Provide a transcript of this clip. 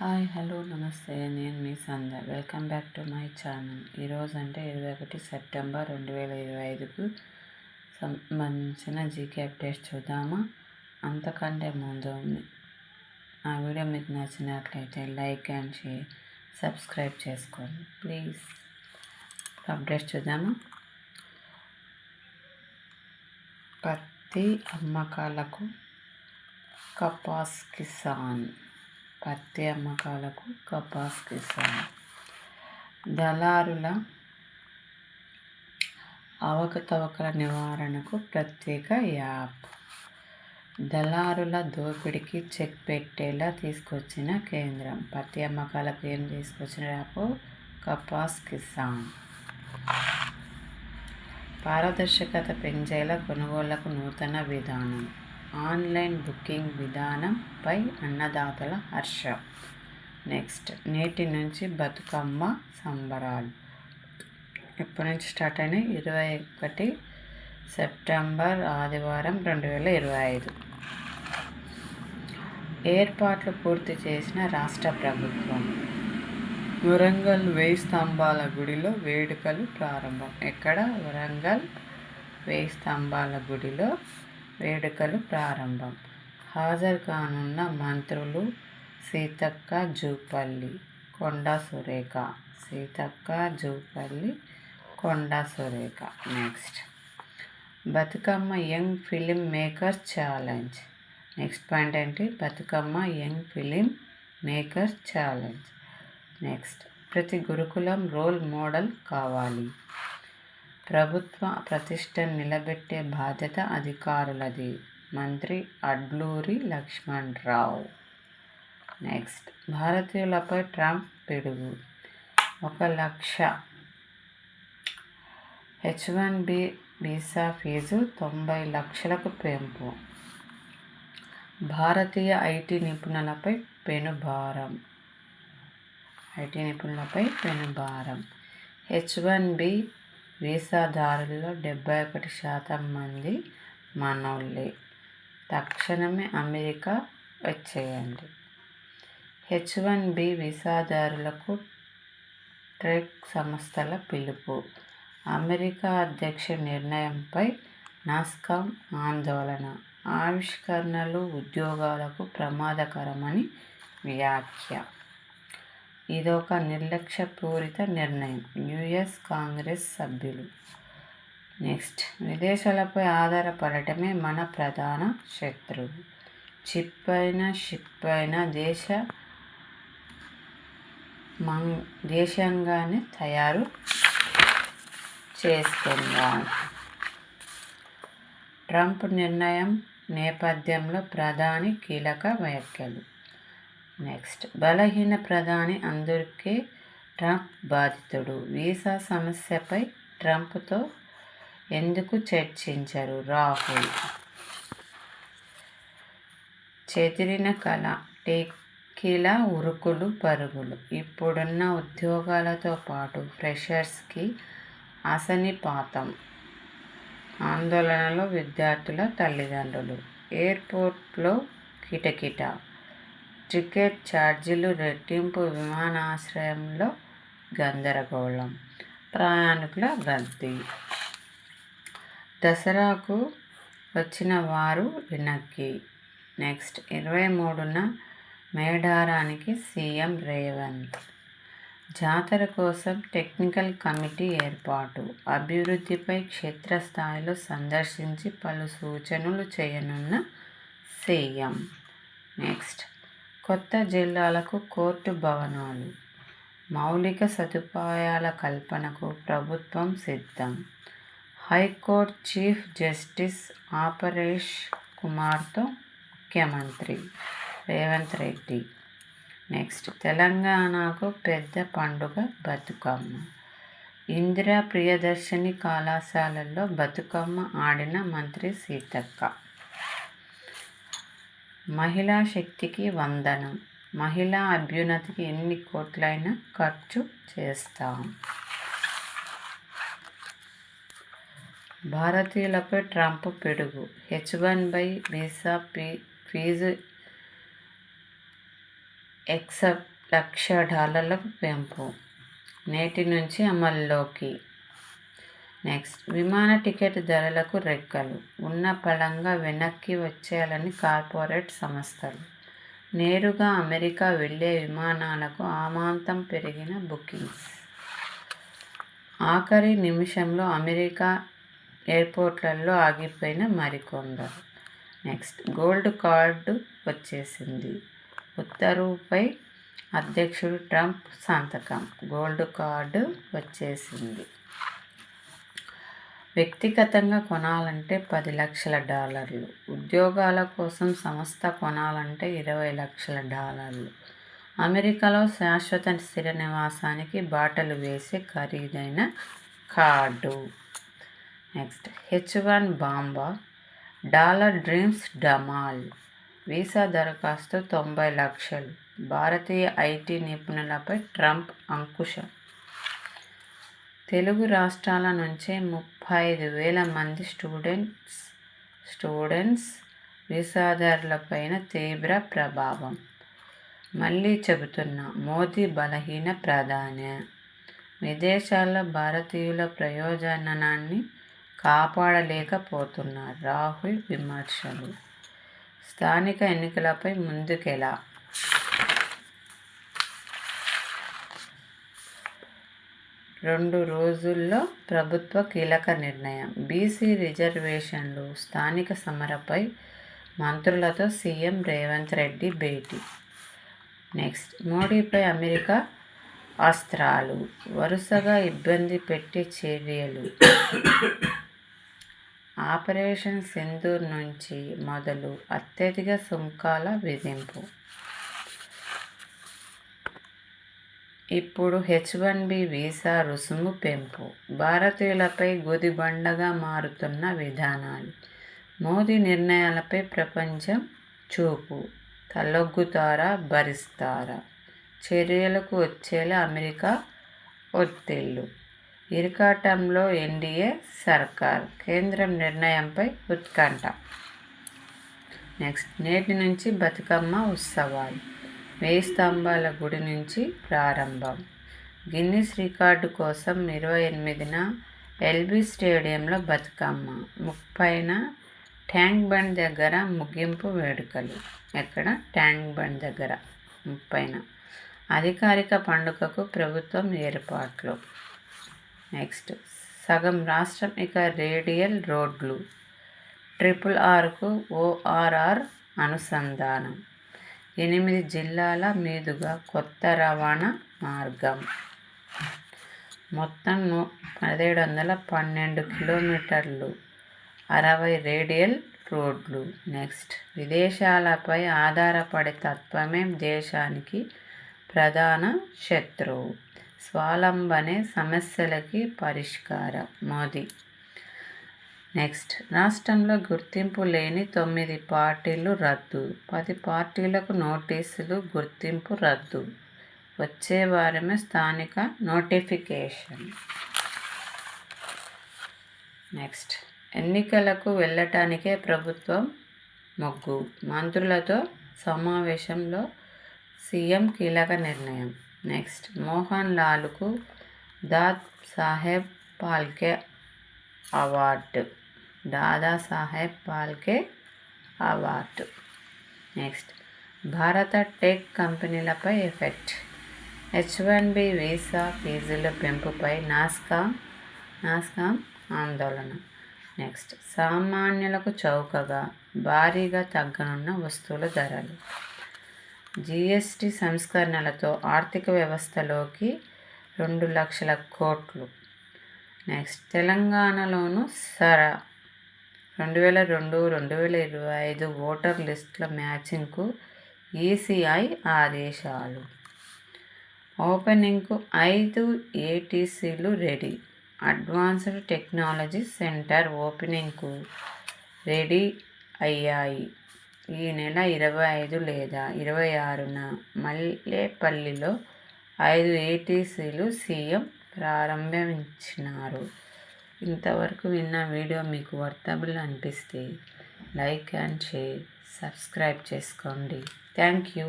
Hi hello నమస్తే, నేను మీ Sandhya. Welcome back to my channel. ఈరోజు అంటే 21 సెప్టెంబర్ 2025కు సంబంధించిన జీకే అప్డేట్స్ చూద్దామా. అంతకంటే ముందు నా వీడియో మీకు నచ్చినట్లయితే లైక్ అండ్ షేర్, సబ్స్క్రైబ్ చేసుకోండి ప్లీజ్. అప్డేట్స్ చూద్దామా. పత్తి అమ్మకాలకు కపాస్ కిసాన్. పత్తి అమ్మకాలకు కపాస్ కిసాన్. దళారుల అవకతవకల నివారణకు ప్రత్యేక యాప్. దళారుల దోపిడీకి చెక్ పెట్టేలా తీసుకొచ్చిన కేంద్రం. పత్తి అమ్మకాలకు ఏం తీసుకొచ్చిన యాప్? కపాస్ కిసాన్. పారదర్శకత పెంచేలా కొనుగోళ్లకు నూతన విధానం. ఆన్లైన్ బుకింగ్ విధానంపై అన్నదాతల హర్షం. నెక్స్ట్, నేటి నుంచి బతుకమ్మ సంబరాలు. ఇప్పటి నుంచి స్టార్ట్ అయినాయి. 21 సెప్టెంబర్ ఆదివారం 2025. ఏర్పాట్లు పూర్తి చేసిన రాష్ట్ర ప్రభుత్వం. వరంగల్ 1000 స్తంభాల గుడిలో వేడుకలు ప్రారంభం. ఎక్కడ? వరంగల్ 1000 స్తంభాల గుడిలో వేడుకలు ప్రారంభం. హాజరు కానున్న మంత్రులు Seethakka Jupally, Konda Surekha. Seethakka Jupally, Konda Surekha. Next, Bathukamma young film makers challenge. Next point ఏంటి? Bathukamma young film makers challenge. Next, ప్రతి గురుకులం రోల్ మోడల్ కావాలి. ప్రభుత్వ ప్రతిష్టను నిలబెట్టే బాధ్యత అధికారులది. మంత్రి అడ్లూరి లక్ష్మణ్ రావు. నెక్స్ట్, భారతీయులపై ట్రంప్ పిడుగు. 1,00,000 H-1B వీసా ఫీజు 90 లక్షలకు పెంపు. భారతీయ ఐటీ నిపుణులపై పెనుభారం. H-1B వీసాదారుల్లో 71% మంది మనోళ్ళే. తక్షణమే అమెరికా వచ్చేయండి. H-1B వీసాదారులకు ట్రెక్ సంస్థల పిలుపు. అమెరికా అధ్యక్ష నిర్ణయంపై నాస్కాం ఆందోళన. ఆవిష్కరణలు ఉద్యోగాలకు ప్రమాదకరమని వ్యాఖ్య. ఇదొక నిర్లక్ష్యపూరిత నిర్ణయం. యుఎస్ కాంగ్రెస్ సభ్యులు. నెక్స్ట్, విదేశాలపై ఆధారపడటమే మన ప్రధాన శత్రువు. చిప్ అయినా షిప్ అయినా దేశంగానే తయారు చేసుకుందాం. ట్రంప్ నిర్ణయం నేపథ్యంలో ప్రధాని కీలక వ్యాఖ్యలు. నెక్స్ట్, బలహీన ప్రధాని అందుకే ట్రంప్ బాధితుడు. వీసా సమస్యపై ట్రంప్తో ఎందుకు చర్చించరు రాహుల్. చెదిరిన కళ. టెకీలా ఉరుకులు పరుగులు. ఇప్పుడున్న ఉద్యోగాలతో పాటు ఫ్రెషర్స్కి అసనిపాతం. ఆందోళనలో విద్యార్థుల తల్లిదండ్రులు. ఎయిర్పోర్ట్లో కిటకిట. టికెట్ ఛార్జీలు రెట్టింపు. విమానాశ్రయంలో గందరగోళం. ప్రయాణికుల రద్దీ. దసరాకు వచ్చిన వారు వెనక్కి. నెక్స్ట్, 23న మేడారానికి సీఎం రేవంత్. జాతర కోసం టెక్నికల్ కమిటీ ఏర్పాటు. అభివృద్ధిపై క్షేత్రస్థాయిలో సందర్శించి పలు సూచనలు చేయనున్న సీఎం. నెక్స్ట్, కొత్త జిల్లాలకు కోర్టు భవనాలు. మౌలిక సదుపాయాల కల్పనకు ప్రభుత్వం సిద్ధం. హైకోర్టు చీఫ్ జస్టిస్ పరేష్ కుమార్తో ముఖ్యమంత్రి రేవంత్ రెడ్డి. నెక్స్ట్, తెలంగాణకు పెద్ద పండుగ బతుకమ్మ. ఇందిరా ప్రియదర్శిని కళాశాలల్లో బతుకమ్మ ఆడిన మంత్రి సీతక్క. మహిళా శక్తికి వందనం. మహిళా అభ్యున్నతికి ఎన్ని కోట్లైనా ఖర్చు చేస్తాం. భారతీయులపై ట్రంప్ పిడుగు. H-1B వీసా ఫీజు $1,00,000 పెంపు నేటి నుంచి అమల్లోకి. నెక్స్ట్, విమాన టికెట్ ధరలకు రెక్కలు ఉన్న పళంగా వెనక్కి వచ్చేయాలని కార్పొరేట్ సంస్థలు. నేరుగా అమెరికా వెళ్లే విమానాలకు అమాంతం పెరిగిన బుకింగ్స్. ఆఖరి నిమిషంలో అమెరికా ఎయిర్పోర్ట్లలో ఆగిపోయిన మరికొందరు. నెక్స్ట్, గోల్డ్ కార్డు వచ్చేసింది. ఉత్తర్వుపై అధ్యక్షుడు ట్రంప్ సంతకం. గోల్డ్ కార్డు వచ్చేసింది. వ్యక్తిగతంగా కొనాలంటే $10,00,000, ఉద్యోగాల కోసం సంస్థ కొనాలంటే $20,00,000. అమెరికాలో శాశ్వత స్థిర నివాసానికి బాటలు వేసే ఖరీదైన కార్డు. నెక్స్ట్, H1 బాంబా, డాలర్ డ్రీమ్స్ డమాల్. వీసా దరఖాస్తు 90 లక్షలు. భారతీయ ఐటీ నిపుణులపై ట్రంప్ అంకుశం. తెలుగు రాష్ట్రాల నుంచే 35,000 మంది స్టూడెంట్స్ వీసాదారులపైన తీవ్ర ప్రభావం. మళ్ళీ చెబుతున్నా, మోదీ బలహీన ప్రధాని. విదేశాల్లో భారతీయుల ప్రయోజనాన్ని కాపాడలేకపోతున్నారు. రాహుల్ విమర్శలు. స్థానిక ఎన్నికలపై ముందుకెలా? 2 రోజుల్లో ప్రభుత్వ కీలక నిర్ణయం. బీసీ రిజర్వేషన్లు, స్థానిక సమరపై మంత్రులతో సీఎం రేవంత్ రెడ్డి భేటీ. నెక్స్ట్, మోడీపై అమెరికా అస్త్రాలు, వరుసగా ఇబ్బంది పెట్టే చర్యలు. ఆపరేషన్ సింధూర్ నుంచి మొదలు అత్యధిక సుంకాల విధింపు. ఇప్పుడు H1B వీసా రుసుము పెంపు. భారతీయులపై గుదిబండగా మారుతున్న విధానాలు. మోదీ నిర్ణయాలపై ప్రపంచం చూపు. తలొగ్గుతారా, భరిస్తారా? చర్యలకు వచ్చేలా అమెరికా ఒత్తిళ్లు. ఇరకాటంలో ఎన్డీఏ సర్కార్. కేంద్రం నిర్ణయంపై ఉత్కంఠ. నెక్స్ట్, నేటి నుంచి బతుకమ్మ ఉత్సవాలు. 1000 స్తంభాల గుడి నుంచి ప్రారంభం. గిన్నిస్ రికార్డు కోసం 28న ఎల్బీ స్టేడియంలో బతుకమ్మ, 30న ట్యాంక్ బండ్ దగ్గర ముగింపు వేడుకలు. ఎక్కడ? ట్యాంక్ బండ్ దగ్గర 30న. అధికారిక పండుగకు ప్రభుత్వం ఏర్పాట్లు. నెక్స్ట్, సగం రాష్ట్రం ఇక రేడియల్ రోడ్లు. RRRకు ORR అనుసంధానం. 8 జిల్లాల మీదుగా కొత్త రవాణా మార్గం. మొత్తం 1712 కిలోమీటర్లు, 60 రేడియల్ రోడ్లు. నెక్స్ట్, విదేశాలపై ఆధారపడే తత్వమే దేశానికి ప్రధాన శత్రువు. స్వావలంబనే సమస్యలకి పరిష్కారం. మోదీ. నెక్స్ట్, రాష్ట్రంలో గుర్తింపు లేని 9 పార్టీలు రద్దు. 10 పార్టీలకు నోటీసులు. గుర్తింపు రద్దు. వచ్చే వారమే స్థానిక నోటిఫికేషన్. నెక్స్ట్, ఎన్నికలకు వెళ్ళటానికే ప్రభుత్వం మొగ్గు. మంత్రులతో సమావేశంలో సీఎం కీలక నిర్ణయం. నెక్స్ట్, మోహన్ లాల్కు Dada Saheb Phalke award. Dadasaheb Phalke award. Next, భారత టెక్ కంపెనీలపై ఎఫెక్ట్. H1B వీసా ఫీజుల పెంపుపై నాస్కామ్ ఆందోళన. నెక్స్ట్, సామాన్యులకు చౌకగా భారీగా తగ్గనున్న వస్తువుల ధరలు. GST సంస్కరణలతో ఆర్థిక వ్యవస్థలోకి 2,00,000 కోట్లు. నెక్స్ట్, తెలంగాణలోను 2002-2025 ఓటర్ లిస్టుల మ్యాచింగ్కు ఈసీఐ ఆదేశాలు. ఓపెనింగ్కు 5 ATCలు రెడీ. అడ్వాన్స్డ్ టెక్నాలజీ సెంటర్ ఓపెనింగ్కు రెడీ అయ్యాయి. ఈ నెల 25 లేదా 26న మల్లేపల్లిలో 5 ATCలు సీఎం ప్రారంభించినారు. ఇంతవరకు విన్న వీడియో మీకు వర్తబుల్ అనిపిస్తే లైక్ అండ్ షేర్, సబ్స్క్రైబ్ చేసుకోండి. Thank you.